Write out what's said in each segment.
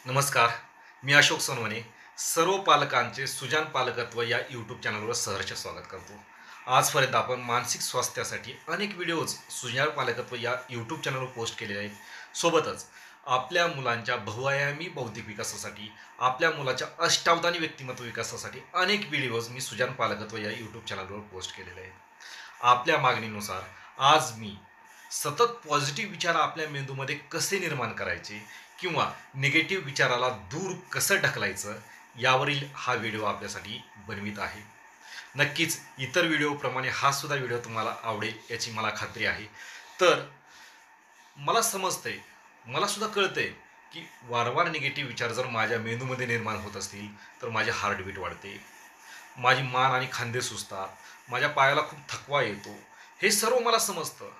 नमस्कार. मी अशोक सोनवणे. सर्व पालकांचे सुजाण पालकत्व या यूट्यूब चॅनलवर सहर्ष स्वागत करतो. आजपर्यंत आपण मानसिक स्वास्थ्यासाठी अनेक व्हिडिओज सुजाण पालकत्व या यूट्यूब चॅनलवर पोस्ट केलेले आहेत. सोबतच आपल्या मुलांच्या बहुआयामी बौद्धिक विकासासाठी, आपल्या मुलाच्या अष्टावधानी व्यक्तिमत्व विकासासाठी अनेक व्हिडिओज मी सुजाण पालकत्व या यूट्यूब चॅनलवर पोस्ट केलेले आहेत. आपल्या मागणीनुसार आज मी सतत पॉझिटिव्ह विचार आपल्या मेंदूमध्ये कसे निर्माण करायचे किंवा निगेटिव्ह विचाराला दूर कसं ढकलायचं यावरील हा व्हिडिओ आपल्यासाठी बनवित आहे. नक्कीच इतर व्हिडिओप्रमाणे हा सुद्धा व्हिडिओ तुम्हाला आवडेल याची मला खात्री आहे. तर मला समजतंय, मला सुद्धा कळतंय की वारंवार निगेटिव्ह विचार जर माझ्या मेंदूमध्ये निर्माण होत असतील तर माझी हार्टबीट वाढते, माझी मान आणि खांदे सुजतात, माझ्या पायाला खूप थकवा येतो. हे सर्व मला समजतं.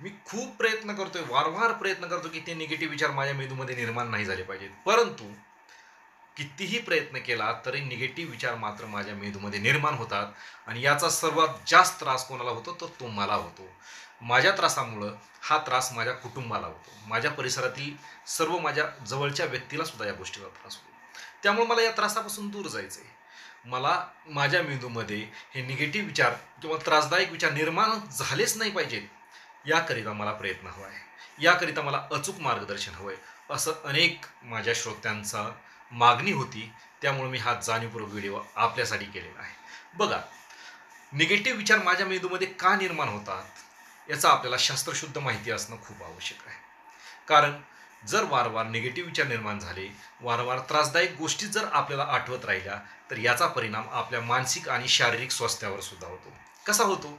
मी खूप प्रयत्न करतोय, वारंवार प्रयत्न करतो की ते निगेटिव्ह विचार माझ्या मेंदूमध्ये निर्माण नाही झाले पाहिजेत. परंतु कितीही प्रयत्न केला तरी निगेटिव्ह विचार मात्र माझ्या मेंदूमध्ये निर्माण होतात आणि याचा सर्वात जास्त त्रास कोणाला होतो तर तो मला होतो. माझ्या त्रासामुळं हा त्रास माझ्या कुटुंबाला होतो. माझ्या परिसरातील सर्व माझ्या जवळच्या व्यक्तीला सुद्धा या गोष्टीचा त्रास होतो. त्यामुळे मला या त्रासापासून दूर जायचं आहे. मला माझ्या मेंदूमध्ये हे निगेटिव्ह विचार किंवा त्रासदायक विचार निर्माण झालेच नाही पाहिजेत, याकरिता मला प्रयत्न हवा आहे. याकरिता मला अचूक मार्गदर्शन हवं आहे असं अनेक माझ्या श्रोत्यांचा मागणी होती. त्यामुळे मी हा जाणीवपूर्वक व्हिडिओ आपल्यासाठी केलेला आहे. बघा, निगेटिव्ह विचार माझ्या मेंदूमध्ये का निर्माण होतात याचा आपल्याला शास्त्रशुद्ध माहिती असणं खूप आवश्यक आहे. कारण जर वारंवार निगेटिव्ह विचार निर्माण झाले, वारंवार त्रासदायक गोष्टी जर आपल्याला आठवत राहिल्या तर याचा परिणाम आपल्या मानसिक आणि शारीरिक स्वास्थ्यावर सुद्धा होतो. कसा होतो?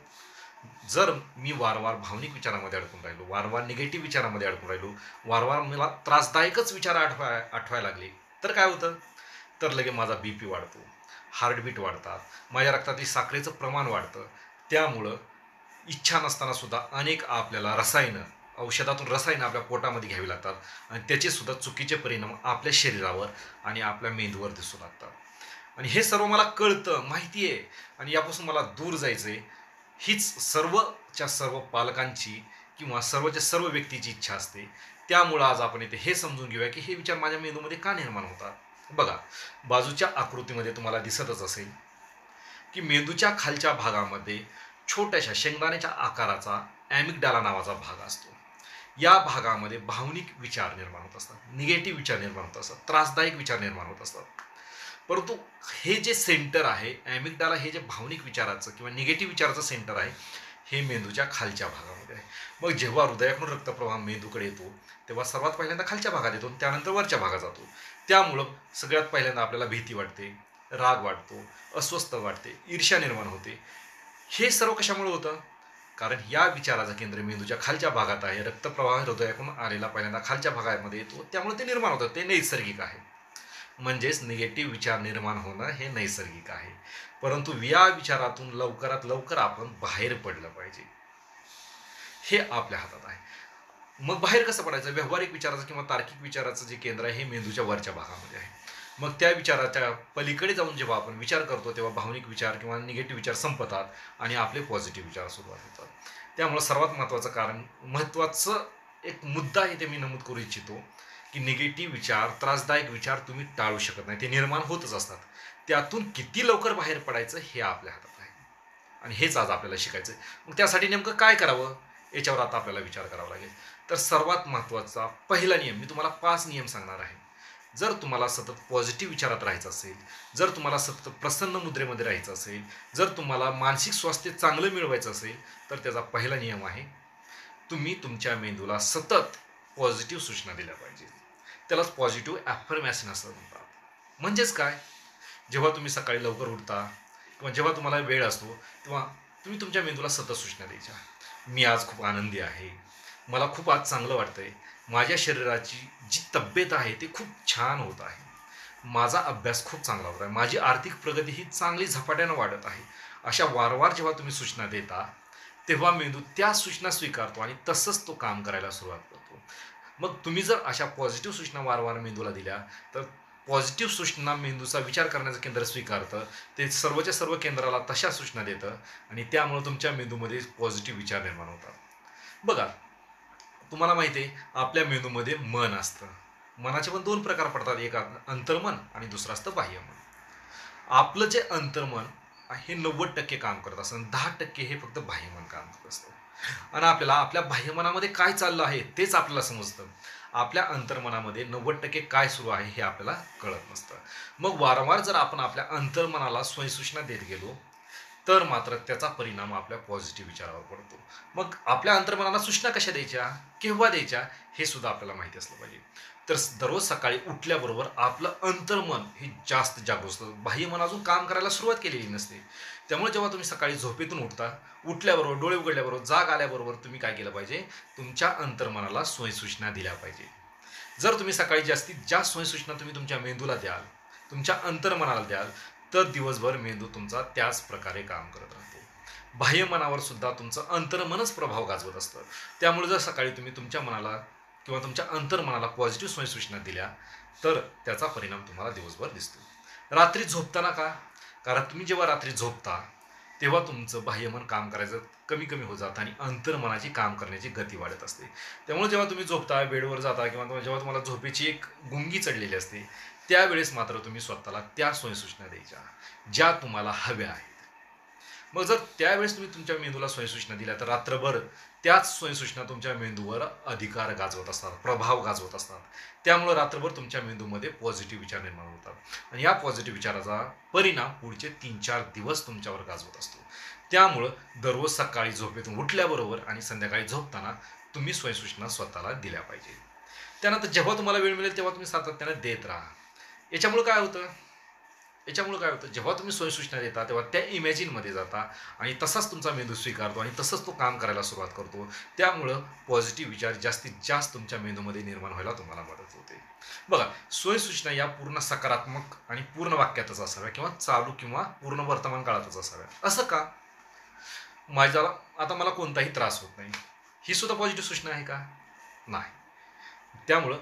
जर मी वारंवार भावनिक विचारामध्ये अडकून राहिलो, वारंवार निगेटिव्ह विचारामध्ये अडकून राहिलो, वारंवार मला त्रासदायकच विचार आठवायला लागले तर काय होतं? तर लगे माझा BP वाढतो, हार्टबीट वाढतात, माझ्या रक्तातील साखरेचं प्रमाण वाढतं. त्यामुळं इच्छा नसताना सुद्धा अनेक आपल्याला औषधातून रसायनं आपल्या पोटामध्ये घ्यावी लागतात आणि त्याचे सुद्धा चुकीचे परिणाम आपल्या शरीरावर आणि आपल्या मेंदूवर दिसू लागतात. आणि हे सर्व मला कळतं, माहिती आहे, आणि यापासून मला दूर जायचं आहे. हीच सर्वच्या सर्व पालकांची किंवा सर्वच्या सर्व व्यक्तीची इच्छा असते. त्यामुळं आज आपण इथे हे समजून घेऊया की हे विचार माझ्या मेंदूमध्ये का निर्माण होतात. बघा, बाजूच्या आकृतीमध्ये तुम्हाला दिसतच असेल की मेंदूच्या खालच्या भागामध्ये छोट्याशा शेंगदाण्याच्या आकाराचा ॲमिगडाला नावाचा भाग असतो. या भागामध्ये भावनिक विचार निर्माण होत असतात, निगेटिव्ह विचार निर्माण होत असतात, त्रासदायक विचार निर्माण होत असतात. परंतु हे जे सेंटर आहे ॲमिगडाला, हे जे भावनिक विचाराचं किंवा निगेटिव्ह विचाराचं सेंटर आहे, हे मेंदूच्या खालच्या भागामध्ये आहे. मग जेव्हा हृदयाकडून रक्तप्रवाह मेंदूकडे येतो तेव्हा सर्वात पहिल्यांदा खालच्या भागात येतो, त्यानंतर वरच्या भागात जातो. त्यामुळं सगळ्यात पहिल्यांदा आपल्याला भीती वाटते, राग वाटतो, अस्वस्थ वाटते, ईर्ष्या निर्माण होते. हे सर्व कशामुळे होतं? कारण या विचाराचं केंद्र मेंदूच्या खालच्या भागात आहे. रक्तप्रवाह हृदयाकडून आलेला पहिल्यांदा खालच्या भागामध्ये येतो, त्यामुळे ते निर्माण होतं. ते नैसर्गिक आहे. म्हणजेच निगेटिव्ह विचार निर्माण होणं हे नैसर्गिक आहे. परंतु या विचारातून लवकरात लवकर आपण बाहेर पडलं पाहिजे, हे आपल्या हातात आहे. मग बाहेर कसं पडायचं? व्यावहारिक विचाराचं किंवा तार्किक विचाराचं जे केंद्र आहे हे मेंदूच्या वरच्या भागामध्ये आहे. मग त्या विचाराच्या पलीकडे जाऊन जेव्हा आपण विचार करतो तेव्हा भावनिक विचार किंवा निगेटिव्ह विचार संपतात आणि आपले पॉझिटिव्ह विचार सुरुवात होतात. त्यामुळं सर्वात महत्त्वाचं एक मुद्दा इथे मी नमूद करू इच्छितो की निगेटिव्ह विचार, त्रासदायक विचार तुम्ही टाळू शकत नाही, ते निर्माण होतच असतात. त्यातून किती लवकर बाहेर पडायचं हे आपल्या हातात आहे आणि हेच आज आपल्याला शिकायचं आहे. मग त्यासाठी नेमकं काय करावं याच्यावर आता आपल्याला विचार करावा लागेल. तर सर्वात महत्त्वाचा पहिला नियम, मी तुम्हाला 5 नियम सांगणार आहे. जर तुम्हाला सतत पॉझिटिव्ह विचारात राहायचं असेल, जर तुम्हाला सतत प्रसन्न मुद्रेमध्ये राहायचं असेल, जर तुम्हाला मानसिक स्वास्थ्य चांगलं मिळवायचं असेल तर त्याचा पहिला नियम आहे, तुम्ही तुमच्या मेंदूला सतत पॉझिटिव्ह सूचना दिल्या पाहिजे. त्यालाच पॉझिटिव्ह ॲफर्मॅशन असं म्हणतात. म्हणजेच काय? जेव्हा तुम्ही सकाळी लवकर उठता किंवा जेव्हा तुम्हाला वेळ असतो तेव्हा तुम्ही तुमच्या मेंदूला सतत सूचना द्यायच्या. मी आज खूप आनंदी आहे, मला खूप आज चांगलं वाटतंय, माझ्या शरीराची जी तब्येत आहे ती खूप छान होत आहे, माझा अभ्यास खूप चांगला होत आहे, माझी आर्थिक प्रगती ही चांगली झपाट्यानं वाढत आहे. अशा वारंवार जेव्हा तुम्ही सूचना देता तेव्हा मेंदू त्या सूचना स्वीकारतो आणि तसंच तो काम करायला सुरुवात करतो. मग तुम्ही जर अशा पॉझिटिव्ह सूचना वारंवार मेंदूला दिल्या तर पॉझिटिव्ह सूचना मेंदूचा विचार करण्याचं केंद्र स्वीकारतं, ते सर्वच्या सर्व केंद्राला तशा सूचना देतं आणि त्यामुळे तुमच्या मेंदूमध्ये पॉझिटिव्ह विचार निर्माण होतात. बघा, तुम्हाला माहिती आहे आपल्या मेंदूमध्ये मन असतं, मनाचे पण दोन प्रकार पडतात, एक अंतर्मन आणि दुसरं असतं बाह्यमन. आपलं जे अंतर्मन हे 90% काम करत असतं आणि 10% हे फक्त बाह्यमन काम करत असतं. आणि आपल्याला आपल्या बाह्यमनामध्ये काय चाललं आहे तेच आपल्याला समजतं. आपल्या अंतर्मनामध्ये 90% काय सुरू आहे हे आपल्याला कळत नसतं. मग वारंवार जर आपण आपल्या अंतर्मनाला स्वयंसूचना देत गेलो तर मात्र त्याचा परिणाम आपल्या पॉझिटिव्ह विचारावर पडतो. मग आपल्या अंतर्मनाला सूचना कशा द्यायच्या, केव्हा द्यायच्या, हे सुद्धा आपल्याला माहिती असलं पाहिजे. तर दररोज सकाळी उठल्याबरोबर आपलं अंतर्मन हे जास्त जागृत असतं. बाह्यमन अजून काम करायला सुरुवात केलेली नसते. त्यामुळे जेव्हा तुम्ही सकाळी झोपेतून उठल्याबरोबर, डोळे उघडल्याबरोबर, जाग आल्याबरोबर तुम्ही काय केलं पाहिजे, तुमच्या अंतर्मनाला स्वयंसूचना दिल्या पाहिजे. जर तुम्ही सकाळी जास्तीत जास्त स्वयंसूचना तुम्ही तुमच्या मेंदूला द्याल, तुमच्या अंतर्मनाला द्याल, तर दिवसभर मेंदू तुमचा त्याच प्रकारे काम करत राहतो. बाह्यमनावर सुद्धा तुमचं अंतर्मनच प्रभाव गाजवत असतं. त्यामुळे जर सकाळी तुम्ही तुमच्या मनाला किंवा तुमच्या अंतर्मनाला पॉझिटिव्ह स्वयंसूचना दिल्या तर त्याचा परिणाम तुम्हाला दिवसभर दिसतो. रात्री झोपताना का? कारण तुम्ही जेव्हा रात्री झोपता तेव्हा तुमचं बाह्यमन काम करायचं कमी कमी होत जातं आणि अंतर्मनाची काम करण्याची गती वाढत असते. त्यामुळे जेव्हा तुम्ही झोपता, बेडवर जाता किंवा जेव्हा तुम्हाला झोपेची एक गुंगी चढलेली असते, त्यावेळेस मात्र तुम्ही स्वतःला त्या स्वयंसूचना द्यायच्या ज्या तुम्हाला हव्या आहेत. मग जर त्यावेळेस तुम्ही तुमच्या मेंदूला स्वयंसूचना दिल्या तर रात्रभर त्याच स्वयंसूचना तुमच्या मेंदूवर अधिकार गाजवत असतात, प्रभाव गाजवत असतात. त्यामुळे रात्रभर तुमच्या मेंदूमध्ये पॉझिटिव्ह विचार निर्माण होतात आणि या पॉझिटिव्ह विचाराचा परिणाम पुढचे 3-4 दिवस तुमच्यावर गाजवत असतो. त्यामुळं दररोज सकाळी झोपेतून उठल्याबरोबर आणि संध्याकाळी झोपताना तुम्ही स्वयंसूचना स्वतःला दिल्या पाहिजे. त्यानंतर जेव्हा तुम्हाला वेळ मिळेल तेव्हा तुम्ही सातत्याने देत राहा. याच्यामुळे काय होतं, जेव्हा तुम्ही स्वयंसूचना देता तेव्हा त्या इमॅजिनमध्ये जाता आणि तसाच तुमचा मेंदू स्वीकारतो आणि तसंच तो काम करायला सुरुवात करतो. त्यामुळं पॉझिटिव्ह विचार जास्तीत जास्त तुमच्या मेंदूमध्ये निर्माण व्हायला तुम्हाला मदत होते. बघा, स्वयंसूचना या पूर्ण सकारात्मक आणि पूर्ण वाक्यातच असाव्या किंवा चालू किंवा पूर्ण वर्तमान काळातच असाव्या. असं का? माझ्याला आता मला कोणताही त्रास होत नाही, ही सुद्धा पॉझिटिव्ह सूचना आहे का? नाही. त्यामुळं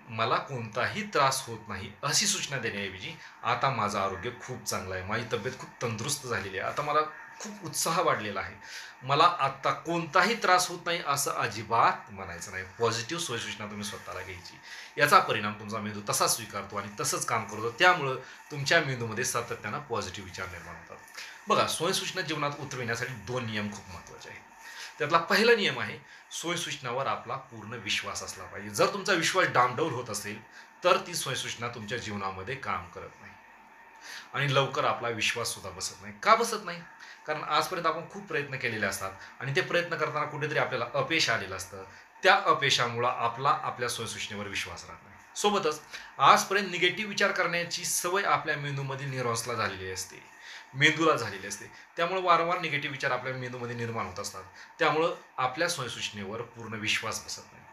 मला कोणताही त्रास होत नाही अशी सूचना देण्याऐवजी आता माझं आरोग्य खूप चांगलं आहे, माझी तब्येत खूप तंदुरुस्त झालेली आहे, आता मला खूप उत्साह वाढलेला आहे, मला आत्ता कोणताही त्रास होत नाही असं अजिबात म्हणायचं नाही. पॉझिटिव्ह स्वयंसूचना तुम्ही स्वतःला घ्यायची. याचा परिणाम तुमचा मेंदू तसाच स्वीकारतो आणि तसंच काम करतो. त्यामुळं तुमच्या मेंदूमध्ये सातत्यानं पॉझिटिव्ह विचार निर्माण होतात. बघा, स्वयंसूचना जीवनात उतरविण्यासाठी 2 नियम खूप महत्त्वाचे आहेत. त्यातला पहिला नियम आहे, स्वयंसूचनावर आपला पूर्ण विश्वास असला पाहिजे. जर तुमचा विश्वास डाऊनडाऊन होत असेल तर ती स्वयंसूचना तुमच्या जीवनामध्ये काम करत नाही आणि लवकर आपला विश्वास सुद्धा बसत नाही. का बसत नाही? कारण आजपर्यंत आपण खूप प्रयत्न केलेले असतात आणि ते प्रयत्न करताना कुठेतरी आपल्याला अपयश आलेलं असतं. त्या अपयशामुळं आपल्या स्वयंसूचनेवर विश्वास राहत नाही. सोबतच आजपर्यंत निगेटिव्ह विचार करण्याची सवय आपल्या मेंदूमध्ये न्यूरॉन्सला झालेली असते, मेंदूला झालेली असते. त्यामुळे वारंवार निगेटिव्ह विचार आपल्या मेंदूमध्ये निर्माण होत असतात. त्यामुळं आपल्या स्वयंसूचनेवर पूर्ण विश्वास बसत नाही.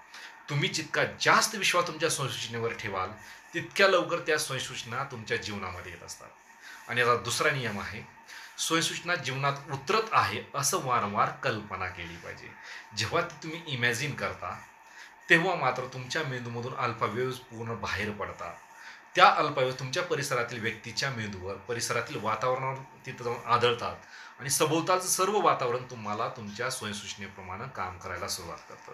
तुम्ही जितका जास्त विश्वास तुमच्या स्वयंसूचनेवर ठेवाल तितक्या लवकर त्या स्वयंसूचना तुमच्या जीवनामध्ये येत असतात. आणि याचा दुसरा नियम आहे, स्वयंसूचना जीवनात उतरत आहे असं वारंवार कल्पना केली पाहिजे. जेव्हा ती तुम्ही इमॅजिन करता तेव्हा मात्र तुमच्या मेंदूमधून अल्फा वेव्ज पूर्ण बाहेर पडतात. त्या अल्फा वेव्ज तुमच्या परिसरातील व्यक्तीच्या मेंदूवर, परिसरातील वातावरणावर तिथं जाऊन आदळतात आणि सभोवतालचं सर्व वातावरण तुम्हाला तुमच्या स्वयंसूचनेप्रमाणे काम करायला सुरुवात करतं.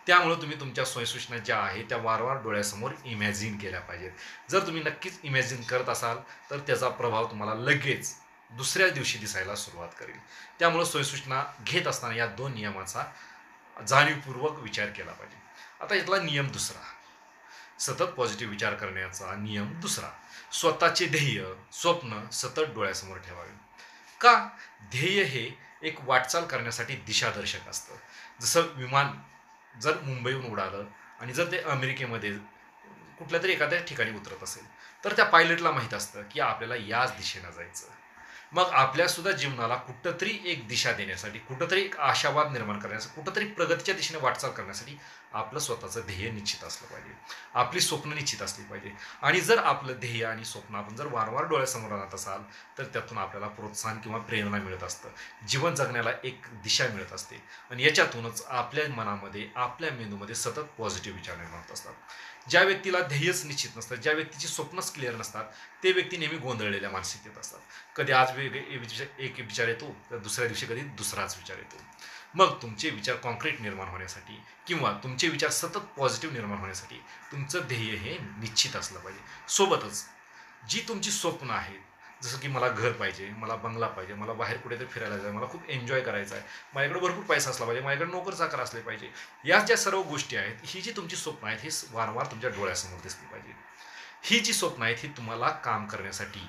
त्यामुळे तुम्ही तुमच्या स्वयंसूचना ज्या आहेत त्या वारंवार डोळ्यासमोर इमॅजिन केल्या पाहिजेत. जर तुम्ही नक्कीच इमॅजिन करत असाल तर त्याचा प्रभाव तुम्हाला लगेच दुसऱ्या दिवशी दिसायला सुरुवात करेल. त्यामुळे स्वयंसूचना घेत असताना या 2 नियमाचा जाणीवपूर्वक विचार केला पाहिजे. आता यातला नियम दुसरा, सतत पॉझिटिव्ह विचार करण्याचा नियम दुसरा, स्वतःचे ध्येय, स्वप्न सतत डोळ्यासमोर ठेवावे. का? ध्येय हे एक वाटचाल करण्यासाठी दिशादर्शक असतं. जसं विमान जर मुंबईहून उडालं आणि जर ते अमेरिकेमध्ये कुठल्या तरी एखाद्या ठिकाणी उतरत असेल तर त्या पायलटला माहीत असतं की आपल्याला याच दिशेनं जायचं. मग आपल्यासुद्धा जीवनाला कुठंतरी एक दिशा देण्यासाठी, कुठंतरी एक आशावाद निर्माण करण्यासाठी, कुठंतरी प्रगतीच्या दिशेने वाटचाल करण्यासाठी आपलं स्वतःचं ध्येय निश्चित असलं पाहिजे, आपली स्वप्न निश्चित असली पाहिजे. आणि जर आपलं ध्येय आणि स्वप्न आपण जर वारंवार डोळ्यासमोर आणत असाल तर त्यातून आपल्याला प्रोत्साहन किंवा प्रेरणा मिळत असतं, जीवन जगण्याला एक दिशा मिळत असते आणि याच्यातूनच आपल्या मनामध्ये, आपल्या मेंदूमध्ये सतत पॉझिटिव्ह विचार निर्माण होत असतात. ज्या व्यक्तीला ध्येयच निश्चित नसतं, ज्या व्यक्तीची स्वप्नच क्लिअर नसतात, ते व्यक्ती नेहमी गोंधळलेल्या मानसिकतेत असतात. कधी आज एक विचार येतो तर दुसऱ्या दिवशी कधी दुसराच विचार येतो. मग तुमचे विचार कॉन्क्रीट निर्माण होण्यासाठी किंवा तुमचे विचार सतत पॉझिटिव्ह निर्माण होण्यासाठी तुमचं ध्येय हे निश्चित असलं पाहिजे. सोबतच जी तुमची स्वप्न आहेत, जसं की मला घर पाहिजे, मला बंगला पाहिजे, मला बाहेर कुठेतरी फिरायला जायचं, मला खूप एन्जॉय करायचं आहे, माझ्याकडे भरपूर पैसा असला पाहिजे, माझ्याकडे नोकर चाकर असले पाहिजे, या ज्या सर्व गोष्टी आहेत, ही जी तुमची स्वप्न आहेत ही वारंवार तुमच्या डोळ्यासमोर दिसली पाहिजे. ही जी स्वप्न आहेत ही तुम्हाला काम करण्यासाठी,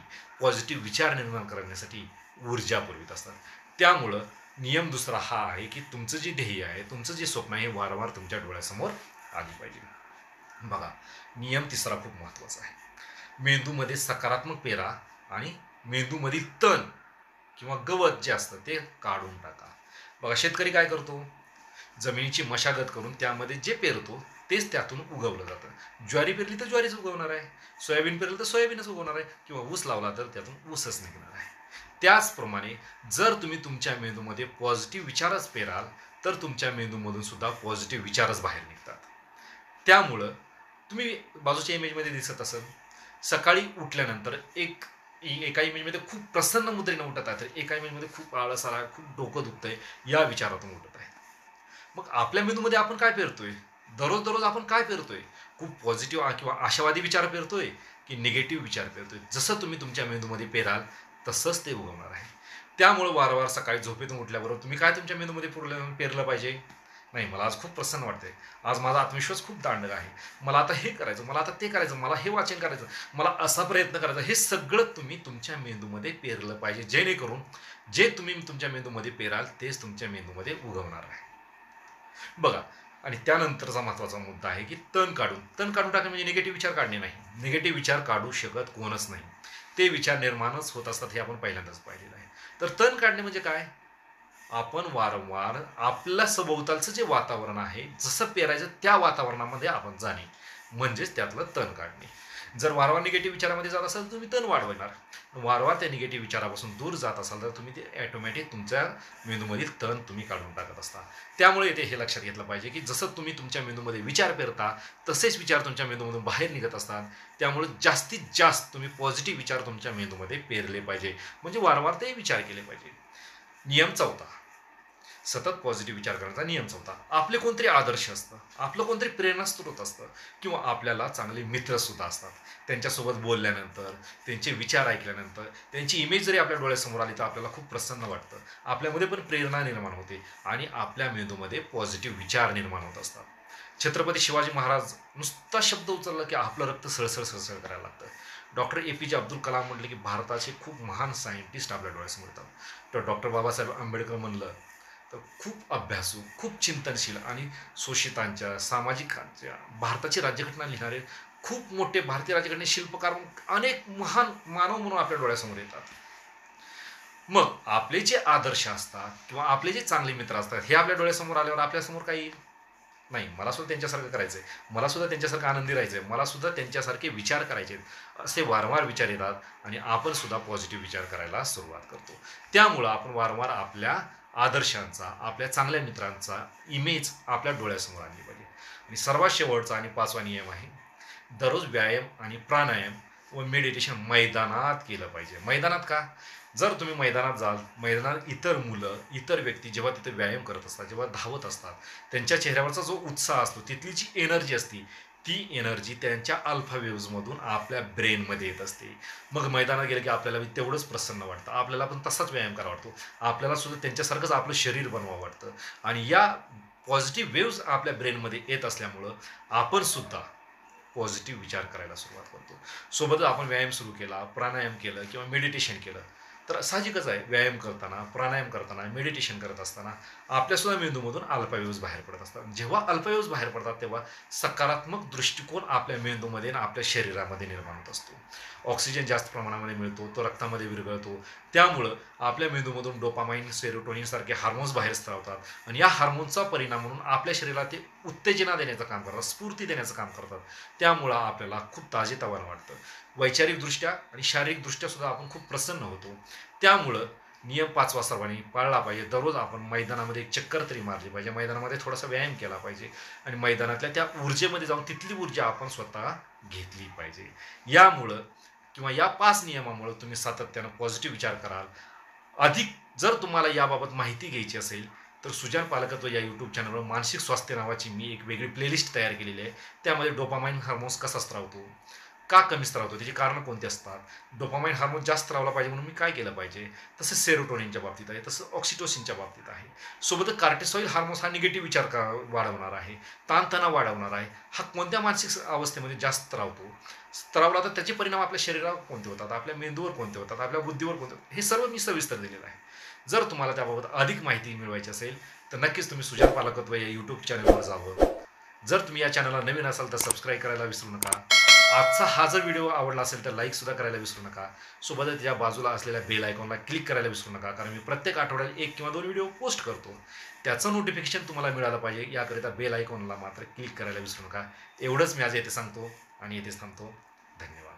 पॉझिटिव्ह विचार निर्माण करण्यासाठी ऊर्जा पुरवित असतात. त्यामुळं नियम दुसरा हा आहे की तुमचं जे ध्येय आहे, तुमचं जे स्वप्न आहे हे वारंवार तुमच्या डोळ्यासमोर आली पाहिजे. बघा, नियम तिसरा खूप महत्त्वाचा आहे. मेंदूमध्ये सकारात्मक पेरा आणि मेंदूमधील तण किंवा गवत जे असतं ते काढून टाका. बघा, शेतकरी काय करतो, जमिनीची मशागत करून त्यामध्ये जे पेरतो तेच त्यातून उगवलं जातं. ज्वारी पेरली तर ज्वारीच उगवणार आहे, सोयाबीन पेरलं तर सोयाबीनच उगवणार आहे, किंवा ऊस लावला तर त्यातून ऊसच निघणार आहे. त्याचप्रमाणे जर तुम्ही तुमच्या मेंदूमध्ये पॉझिटिव्ह विचारच पेराल तर तुमच्या मेंदूमधून सुद्धा पॉझिटिव्ह विचारच बाहेर निघतात. त्यामुळं तुम्ही बाजूच्या इमेजमध्ये दिसत असेल, सकाळी उठल्यानंतर एका इमेजमध्ये खूप प्रसन्न मुद्रेनं उठत आहे, तर एका इमेजमध्ये खूप आळस आला, खूप डोकं दुखतंय, या विचारातून उठत आहे. मग आपल्या मेंदूमध्ये आपण काय पेरतोय, दररोज दररोज आपण काय पेरतोय, खूप पॉझिटिव्ह किंवा आशावादी विचार पेरतोय की निगेटिव्ह विचार पेरतोय. जसं तुम्ही तुमच्या मेंदूमध्ये पेराल तसंच ते उगवणार आहे. त्यामुळे वारंवार सकाळी झोपेतून उठल्याबरोबर तुम्ही काय तुमच्या मेंदूमध्ये पेरलं पाहिजे, नाही मला आज खूप प्रसन्न वाटतंय, आज माझा आत्मविश्वास खूप दांडगा आहे, मला आता हे करायचं, मला आता ते करायचं, मला हे वाचन करायचं, मला असा प्रयत्न करायचा, हे सगळं तुम्ही तुमच्या मेंदूमध्ये पेरलं पाहिजे, जेणेकरून जे तुम्ही तुमच्या मेंदूमध्ये पेराल तेच तुमच्या मेंदूमध्ये उगवणार आहे. बघा, आणि त्यानंतरचा महत्त्वाचा मुद्दा आहे की तण काढून टाकणे म्हणजे निगेटिव्ह विचार काढणे नाही. निगेटिव्ह विचार काढू शकत कोणच नाही, ते विचार निर्माणच होत असतात, हे आपण पहिल्यांदाच पाहिलेलं आहे. तर तण काढणे म्हणजे काय, आपण वारंवार आपल्या सभोवतालचं जे वातावरण आहे जसं पेरायचं त्या वातावरणामध्ये आपण जाणे म्हणजेच त्यातलं तण काढणे. जर वारंवार निगेटिव्ह विचारामध्ये जात असाल तर तुम्ही तण वाढवणार, वारंवार त्या निगेटिव्ह विचारापासून दूर जात असाल तर तुम्ही ते ॲटोमॅटिक तुमच्या मेंदूमधील तण तुम्ही काढून टाकत असता. त्यामुळे इथे हे लक्षात घेतलं पाहिजे की जसं तुम्ही तुमच्या मेंदूमध्ये विचार पेरता तसेच विचार तुमच्या मेंदूमधून बाहेर निघत असतात. त्यामुळे जास्तीत जास्त तुम्ही पॉझिटिव्ह विचार तुमच्या मेंदूमध्ये पेरले पाहिजे, म्हणजे वारंवार ते विचार केले पाहिजे. नियम चौथा, सतत पॉझिटिव्ह विचार करण्याचा नियम चौथा, आपले कोणतरी आदर्श असतं, आपलं कोणतरी प्रेरणास्त्रोत असतं, किंवा आपल्याला चांगले मित्रसुद्धा असतात. त्यांच्यासोबत बोलल्यानंतर, त्यांचे विचार ऐकल्यानंतर, त्यांची इमेज जरी आपल्या डोळ्यासमोर आली तर आपल्याला खूप प्रसन्न वाटतं, आपल्यामध्ये पण प्रेरणा निर्माण होते आणि आपल्या मेंदूमध्ये पॉझिटिव्ह विचार निर्माण होत असतात. छत्रपती शिवाजी महाराज नुसता शब्द उचलला की आपलं रक्त सळसळ सळसळ करायला लागतं. डॉक्टर APJ अब्दुल कलाम म्हटले की भारताचे खूप महान सायंटिस्ट आपल्या डोळ्यासमोर येतात. तर डॉक्टर बाबासाहेब आंबेडकर म्हणलं तर खूप अभ्यासू, खूप चिंतनशील आणि शोषितांच्या, सामाजिकांच्या, भारताची राज्यघटना लिहिणारे खूप मोठे भारतीय राज्यघटने शिल्पकार, अनेक महान मानव म्हणून आपल्या डोळ्यासमोर येतात. मग आपले जे आदर्श असतात किंवा आपले जे चांगले मित्र असतात हे आपल्या डोळ्यासमोर आल्यावर आपल्यासमोर काही येईल, नाही मला सुद्धा त्यांच्यासारखं करायचं आहे, मला सुद्धा त्यांच्यासारखं आनंदी राहायचं आहे, मला सुद्धा त्यांच्यासारखे विचार करायचे आहेत, असे वारंवार विचार येतात आणि आपण सुद्धा पॉझिटिव्ह विचार करायला सुरुवात करतो. त्यामुळं आपण वारंवार आपल्या आदर्शांचा, आपल्या चांगल्या मित्रांचा इमेज आपल्या डोळ्यासमोर आणली पाहिजे. आणि सर्वात शेवटचा आणि पाचवा नियम आहे, दररोज व्यायाम आणि प्राणायाम व मेडिटेशन मैदानात केलं पाहिजे. मैदानात का, जर तुम्ही मैदानात जाल, मैदानात इतर मुलं, इतर व्यक्ती जेव्हा तिथे व्यायाम करत असतात, जेव्हा धावत असतात, त्यांच्या चेहऱ्यावरचा जो उत्साह असतो, तिथली जी एनर्जी असते, ती एनर्जी त्यांच्या अल्फा वेव्हजमधून आपल्या ब्रेनमध्ये येत असते. मग मैदानात गेलं की आपल्याला तेवढंच प्रसन्न वाटतं, आपल्याला पण तसाच व्यायाम करावा वाटतो, आपल्याला सुद्धा त्यांच्यासारखंच आपलं शरीर बनवावं वाटतं. आणि या पॉझिटिव्ह वेव्ज आपल्या ब्रेनमध्ये येत असल्यामुळं आपण सुद्धा पॉझिटिव्ह विचार करायला सुरुवात करतो. सोबतच आपण व्यायाम सुरू केला, प्राणायाम केलं किंवा मेडिटेशन केलं तर साहजिकच आहे, व्यायाम करताना, प्राणायाम करताना, मेडिटेशन करत असताना आपल्यासुद्धा मेंदूमधून अल्फा वेव्ज बाहेर पडत असतात. जेव्हा अल्फा वेव्ज बाहेर पडतात तेव्हा सकारात्मक दृष्टिकोन आपल्या मेंदूमध्ये आणि आपल्या शरीरामध्ये निर्माण होत असतो. ऑक्सिजन जास्त प्रमाणामध्ये मिळतो, तो रक्तामध्ये विरघळतो, त्यामुळं आपल्या मेंदूमधून डोपामाइन, सेरोटोनिन सारखे हार्मोन्स बाहेर स्त्रावतात आणि या हार्मोनचा परिणाम म्हणून आपल्या शरीराला ते उत्तेजना देण्याचं काम करतात, स्फूर्ती देण्याचं काम करतात. त्यामुळं आपल्याला खूप ताजेतवानं वाटतं, वैचारिकदृष्ट्या आणि शारीरिकदृष्ट्या सुद्धा आपण खूप प्रसन्न होतो. त्यामुळं नियम पाचवा सर्वांनी पाळला पाहिजे, दररोज आपण मैदानामध्ये एक चक्कर तरी मारली पाहिजे, मैदानामध्ये थोडासा व्यायाम केला पाहिजे आणि मैदानातल्या त्या ऊर्जेमध्ये जाऊन तिथली ऊर्जा आपण स्वतः घेतली पाहिजे. यामुळं किंवा या 5 नियमामुळे तुम्ही सातत्यानं पॉझिटिव्ह विचार कराल. अधिक जर तुम्हाला याबाबत माहिती घ्यायची असेल तर सुजाण पालकत्व या यूट्यूब चॅनलवर मानसिक स्वास्थ्य नावाची मी एक वेगळी प्लेलिस्ट तयार केलेली आहे. त्यामध्ये डोपामाइन हार्मोन्स कसा स्त्रावतो, का कमी स्त्रावतो, त्याची कारणं कोणती असतात, डोपामाइन हार्मोन जास्त स्त्रावला पाहिजे म्हणून मी काय केलं पाहिजे, तसं सेरोटोनिनच्या बाबतीत आहे, तसं ऑक्सिटोसिनच्या बाबतीत आहे. सोबतच कार्टिसॉइल हार्मोन्स हा निगेटिव्ह विचार वाढवणार आहे, ताणतणाव वाढवणार आहे. हा कोणत्या मानसिक अवस्थेमध्ये जास्त स्त्रावला तर त्याचे परिणाम आपल्या शरीरावर कोणते होतात, आपल्या मेंदूवर कोणते होतात, आपल्या बुद्धीवर कोणते होतात, हे सर्व मी सविस्तर दिलेलं आहे. जर तुम्हाला त्याबाबत अधिक माहिती मिळवायची असेल तर नक्कीच तुम्ही सुजाण पालकत्व या यूट्यूब चॅनलवर जावं. जर तुम्ही या चॅनलला नवीन असाल तर सबस्क्राईब करायला विसरू नका. आजचा हा जर व्हिडिओ आवडला असेल तर लाईकसुद्धा करायला विसरू नका. सोबतच त्याच्या बाजूला असलेल्या बेल आयकॉनला क्लिक करायला विसरू नका, कारण मी प्रत्येक आठवड्यात 1 किंवा 2 व्हिडिओ पोस्ट करतो. त्याचं नोटिफिकेशन तुम्हाला मिळालं पाहिजे याकरिता बेल आयकॉनला मात्र क्लिक करायला विसरू नका. एवढंच मी आज येथे सांगतो आणि येथेच थांबतो. धन्यवाद.